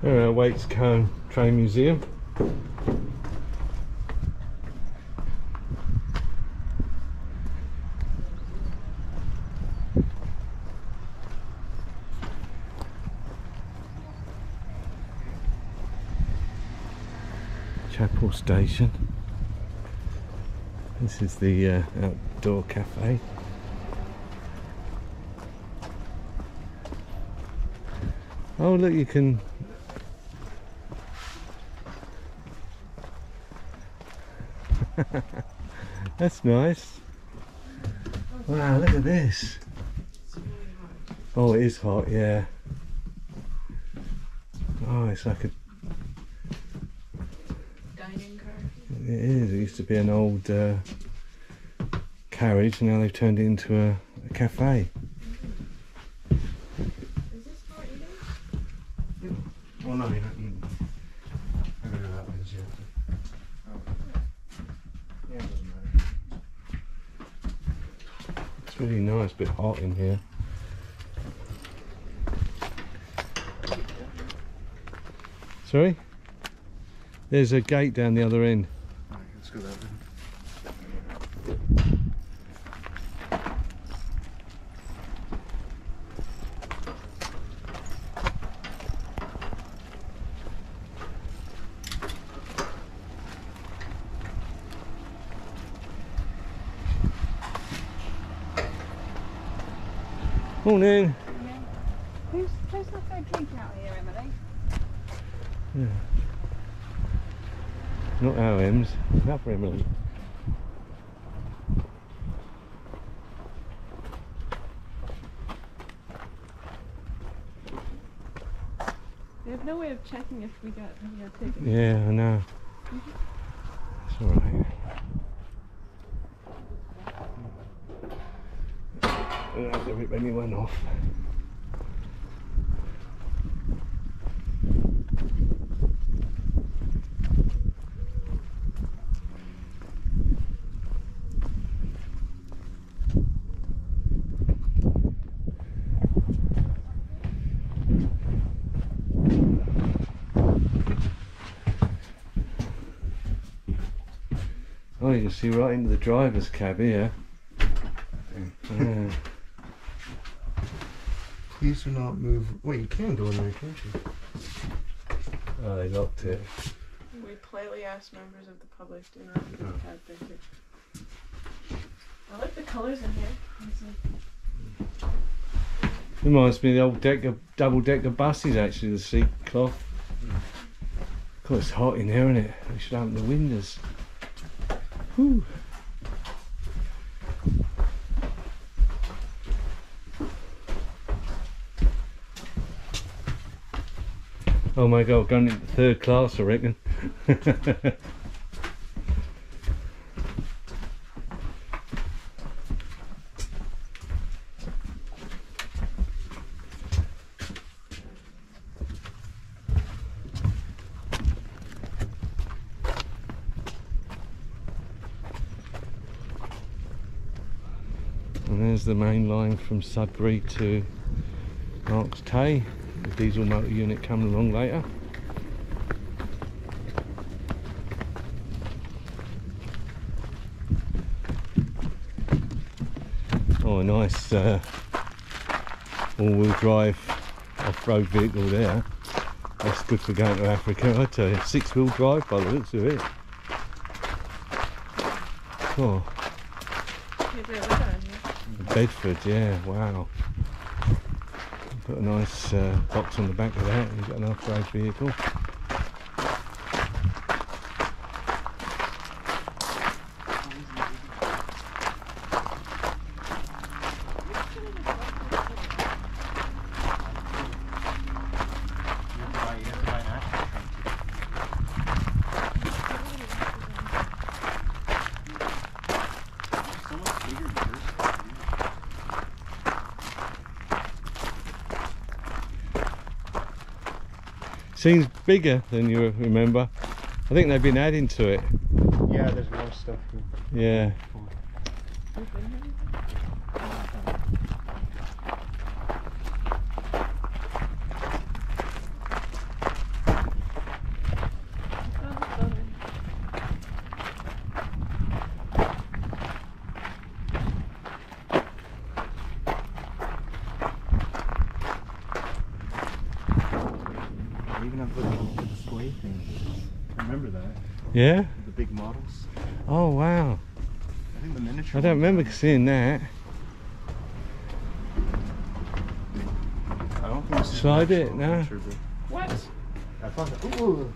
Waits Cone Train Museum. Chapple Station. This is the outdoor cafe. Oh look, you can that's nice. Wow, look at this. Oh, it is hot, yeah. Oh, it's like a dining car. It is. It used to be an old carriage, and now they've turned it into a cafe. Is this for eating? Oh no, you're not eating. I don't know that one's yet. Yeah, it doesn't matter. It's really nice, a bit hot in here. Sorry? There's a gate down the other end. Right, let's go that way. Morning. Who's not their drink out here, Emily? Yeah. Not our M's, not for Emily. We have no way of checking if we got tickets. Yeah, I know. It's alright. I don't have to rip anyone off. Oh, you can see right into the driver's cab here. Yeah. Please do not move. Wait, you can go in there, can't you? Oh, they locked it. We politely ask members of the public to not leave cab pictures. I like the colours in here. Reminds me of the old double-decker buses, actually, the seat cloth. God, it's hot in here, isn't it? We should open the windows. Whew. Oh my God, going into third class, I reckon. And there's the main line from Sudbury to Marks Tay. The diesel motor unit coming along later. Oh, a nice all-wheel drive off-road vehicle there. That's good for going to Africa, I tell you. 6-wheel drive by the looks of it. Oh. Bedford, yeah, wow. Put a nice box on the back of that, and you've got an off-road vehicle. Seems bigger than you remember. I think they've been adding to it. Yeah, there's more stuff Yeah. here. thing. I remember that. Yeah? The big models. Oh wow. I think the miniature. I don't remember seeing that. I don't think this is Slide an it, actual no. miniature, but What? I thought that. Ooh.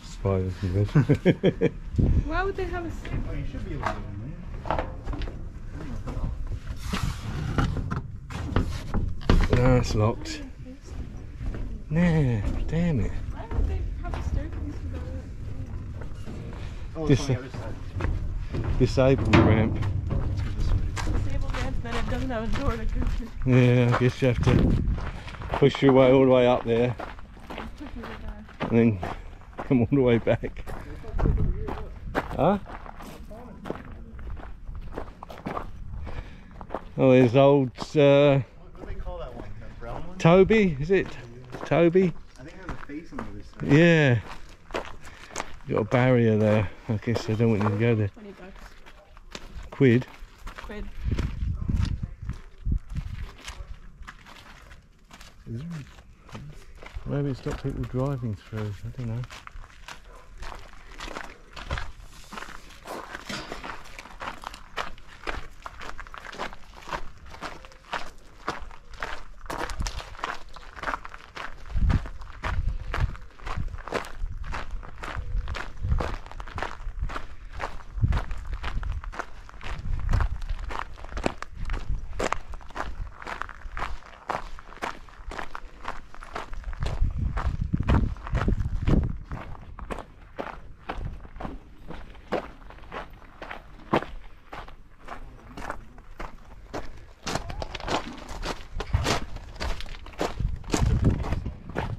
Spiders and bed. Why would they have a Oh, you should be able to go in there. No, it's locked. Nah, damn it. Why would they have a staircase without Oh, This- it's on the other side. Disabled ramp. a disabled ramp that it doesn't have a door to go to? Yeah, I guess you have to push your way all the way up there and then come all the way back. Huh? Oh, there's old What do they call that one? That brown one? Toby, is it? Toby? I think it has a face on the other side. Yeah. Got a barrier there. I guess they don't want you to go there. $20. Quid. Quid. Maybe it's got people driving through. I don't know.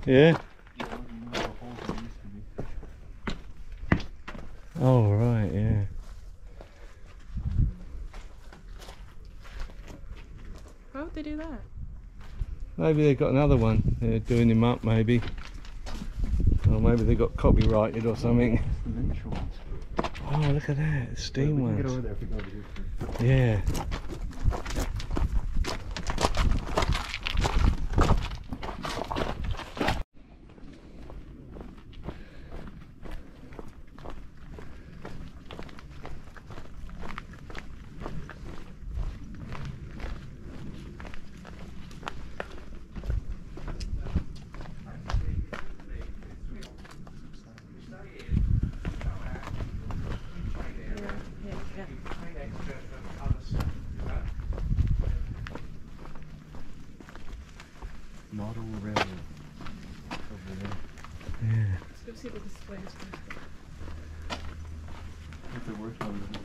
Yeah. Oh right, yeah. Why would they do that? Maybe they got another one. They're doing him up, maybe. Or maybe they got copyrighted or something. It's the miniature ones. Oh, look at that, the steam We can get over ones. there if we go over here. Yeah. Model railroad. Over there. Yeah. Let's go see the displays first. If they're working on it.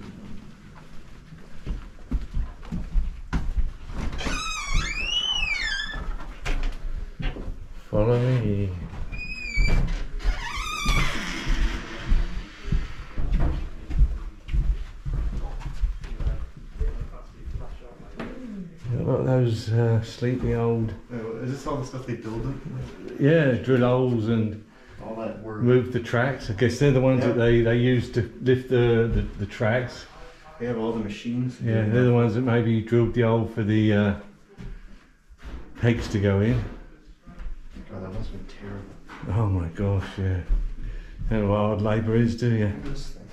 Follow me. Look, those sleepy old, Is this all the stuff they build up? yeah, drill holes and All that work. move the tracks. I guess they're the ones that they use to lift the tracks. They have all the machines. Yeah, they're the ones that maybe drilled the hole for the pegs to go in. God, that must have been terrible. Oh my gosh, yeah. Don't know what hard labour is, do you? Look at this thing.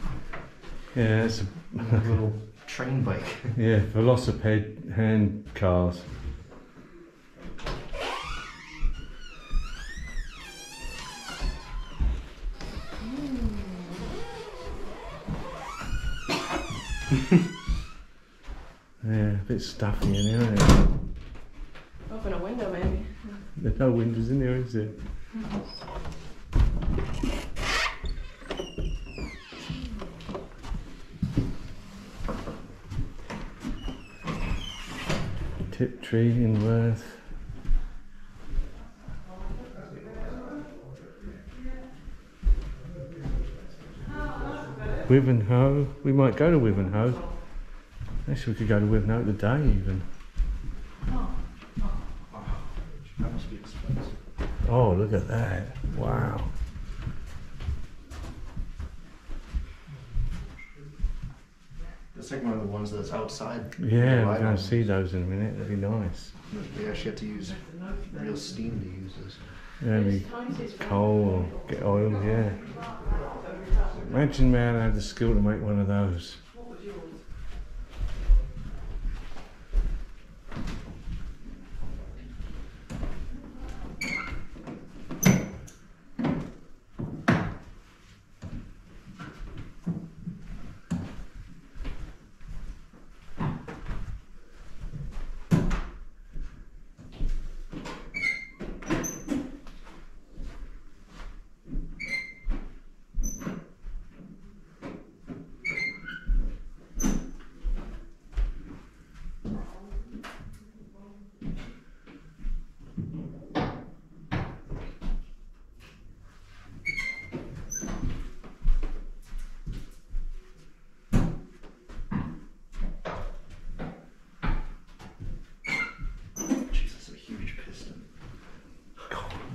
Yeah, it's a A little train bike. yeah, velocipede hand cars. Yeah, a bit stuffy in here, isn't it? Open a window, maybe. There's no windows in there, is there? Tiptree in Worth. Wivenhoe. We might go to Wivenhoe. Actually, we could go to Wivenhoe today even. That must be expensive. Oh, look at that. Wow. It's like one of the ones that's outside. Yeah, we're Ride going on. to see those in a minute. That'd be nice. They actually have to use real steam to use this. Maybe coal or get oil, yeah. Imagine man had the skill to make one of those.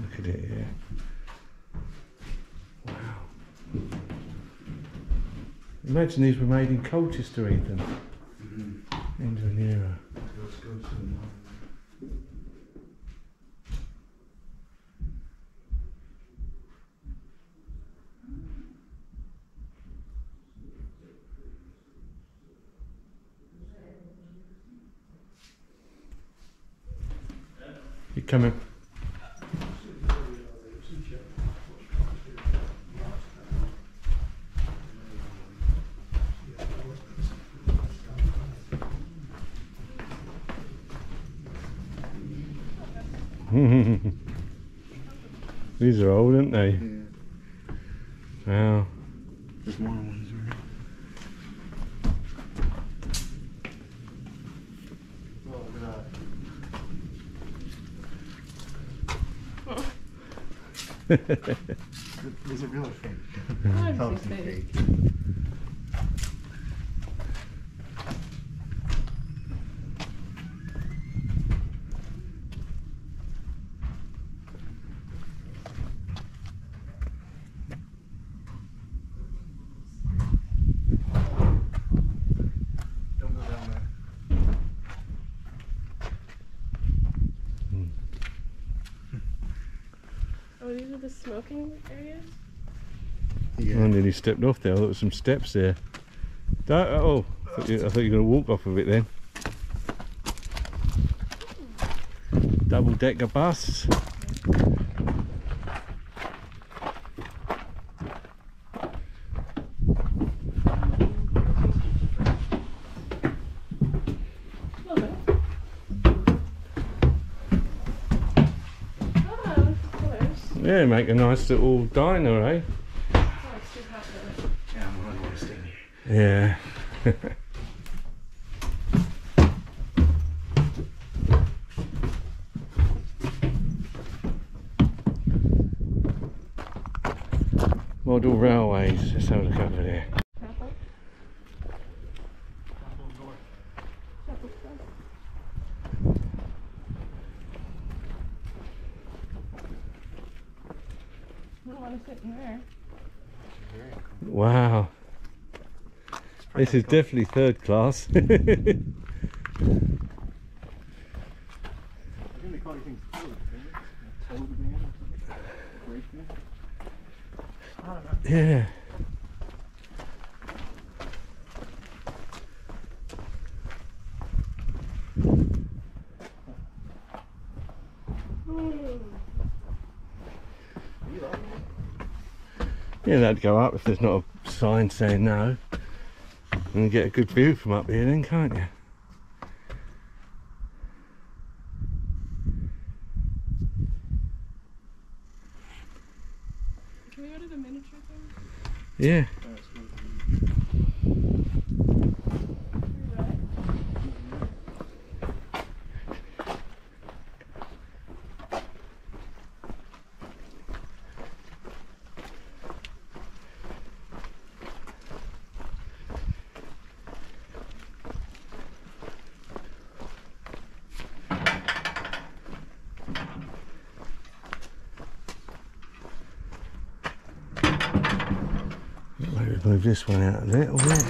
Look at it, yeah. Wow. Imagine these were made in Colchester, Ethan. End of an era. You coming? These are old, aren't they? Yeah. Wow. There's more ones, right? Oh, look at that. These are real or fake? Obviously fake. Don't go down there. Oh, these are the smoking areas? Yeah. Oh, and then he stepped off there. There were some steps there. Oh, I thought you were going to walk off of it then. Double-decker bus. Yeah, make a nice little diner, eh? Oh, it's too hot though. Yeah, I'm really want to stay here. Yeah. Model railways, let's have a look over there. Chapel? Chapel stuff. I don't want to sit in there. Wow. This is definitely third class. I think they call these things toad, toad van or something. Great van. I don't know. Yeah. Yeah, that'd go up if there's not a sign saying no. And you get a good view from up here then, can't you? Can we go to the miniature thing? Yeah. Maybe move this one out a little bit.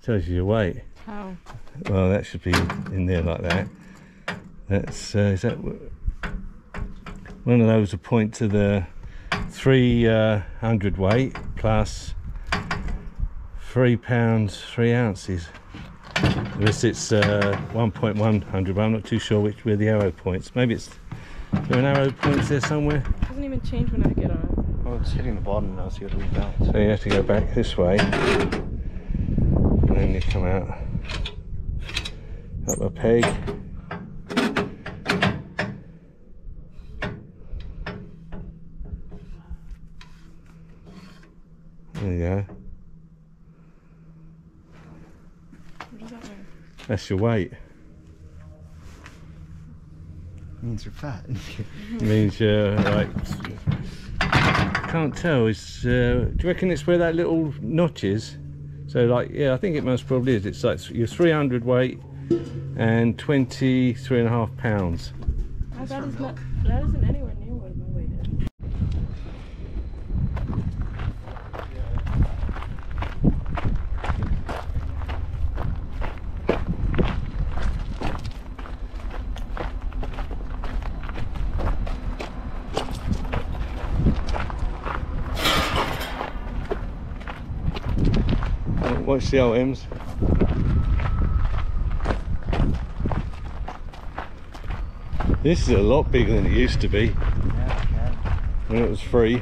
Tells you your weight. How? Well, that should be in there like that. That's is that one of those will point to the 300 weight plus 3 pounds 3 ounces. This it's 1.100, but I'm not too sure where the arrow points. Maybe it's, is there an arrow points there somewhere? It doesn't even change when I get on it. Oh, it's hitting the bottom now, so you gotta rebalance. So you have to go back this way, and then you come out up a peg. There you go. What does that mean? That's your weight. Means you're fat. It means you're like, can't tell. It's do you reckon it's where that little notch is? So like, yeah, I think it most probably is. It's like your 300 weight and 23.5 pounds. That isn't anywhere near what my weight is. Watch the old M's. This is a lot bigger than it used to be when it was free.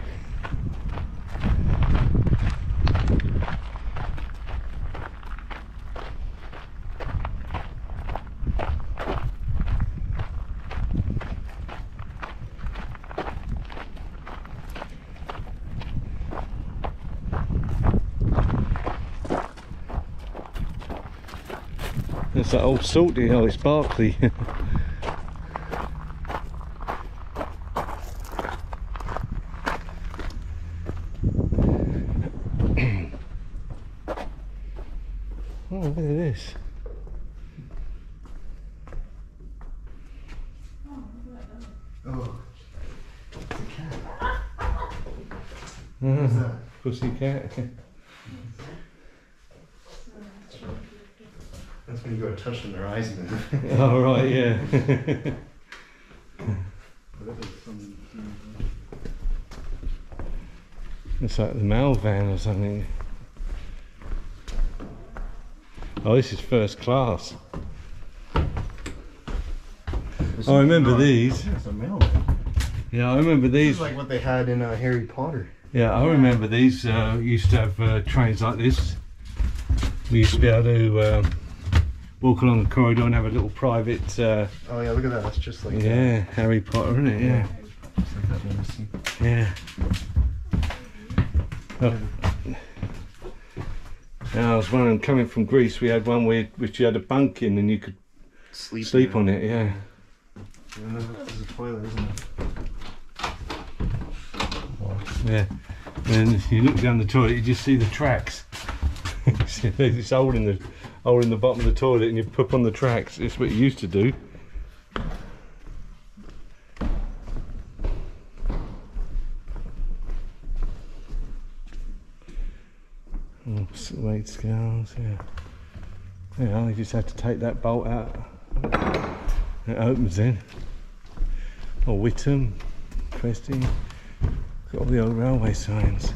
It's that old salty, oh it's Barkley. Oh, look at this. Oh, it's a cat. What's that? Pussy cat. That's when you go to touch them, their eyes move. Oh right, yeah. It's like the mail van or something. Oh, this is first class. I remember these. It's a mailman. Yeah, I remember This these. is like what they had in Harry Potter. Yeah, I remember these. Used to have trains like this. We used to be able to walk along the corridor and have a little private. Oh yeah, look at that. That's just like Yeah, Harry Potter, isn't it? Yeah. just like that one I see. Yeah. Oh. Yeah, I was wondering, coming from Greece, we had one which you had a bunk in and you could sleep on it. Yeah. There's a toilet, isn't it? Yeah. And you look down the toilet, you just see the tracks. There's this hole in the bottom of the toilet, and you poop on the tracks. It's what you used to do. Oh, weight scales, yeah. Yeah, you just have to take that bolt out. It opens then. Oh, Whittam, Cresty, got all the old railway signs.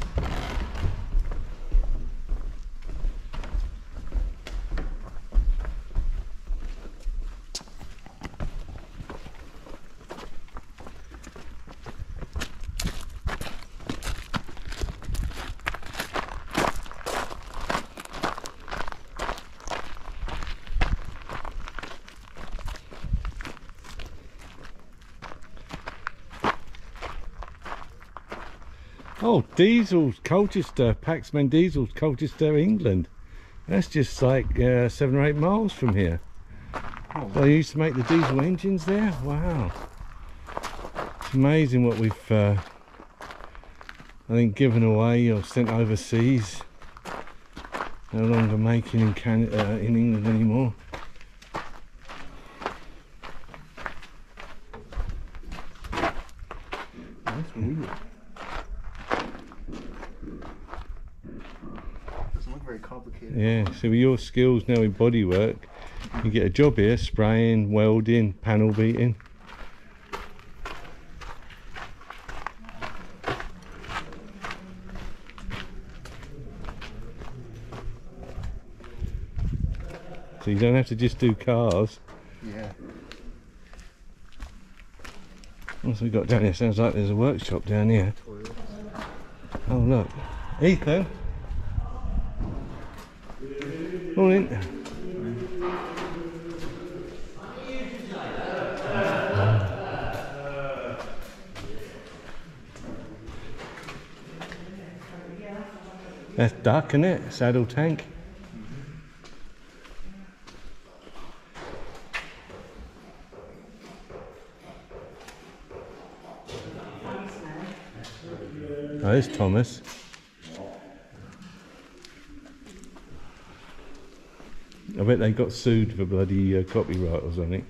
Oh, Diesel's Colchester, Paxman Diesel's Colchester, England. That's just like 7 or 8 miles from here. Oh. They used to make the diesel engines there. Wow, it's amazing what we've, I think, given away or sent overseas. No longer making in Canada, in England anymore. That's weird. Doesn't look very very complicated. Yeah, so with your skills now in bodywork, you get a job here, spraying, welding, panel beating. So you don't have to just do cars. Yeah. What's we got down here? Sounds like there's a workshop down here. Oh look, Ethan. Morning. That's duck, isn't it? Saddle tank. Oh, there's Thomas. I bet they got sued for bloody copyright or something.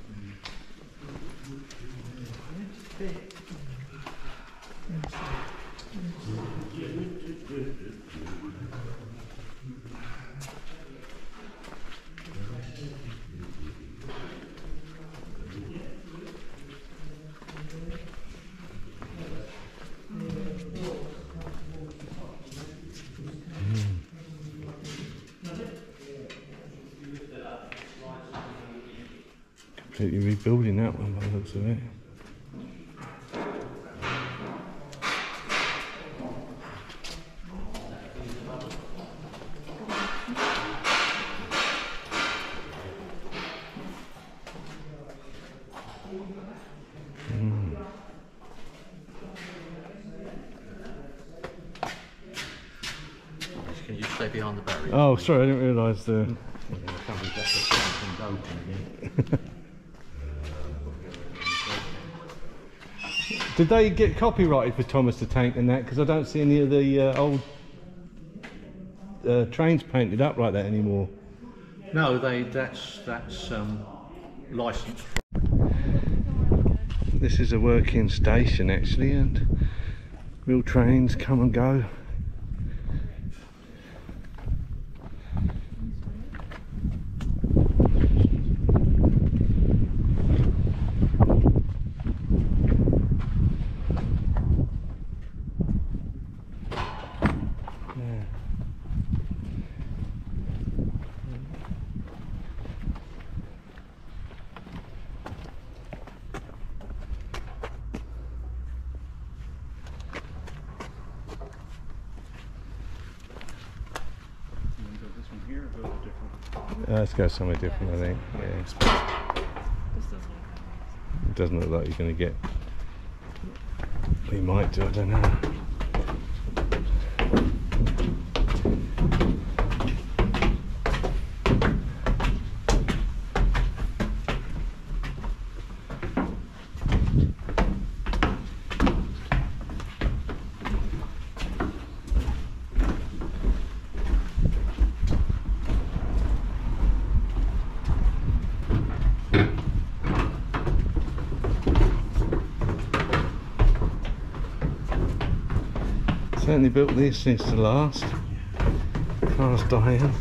Completely rebuilding that one by the looks of it. Can you stay behind the barrier? Oh, sorry, I didn't realise the... Did they get copyrighted for Thomas the Tank and that? Because I don't see any of the old trains painted up like that anymore. No, that's licensed. This is a working station actually, and real trains come and go. Let's go somewhere different, I think. Yeah. This doesn't look It doesn't look like you're going to get. We might do, I don't know. Certainly built these things to last. Cars dying.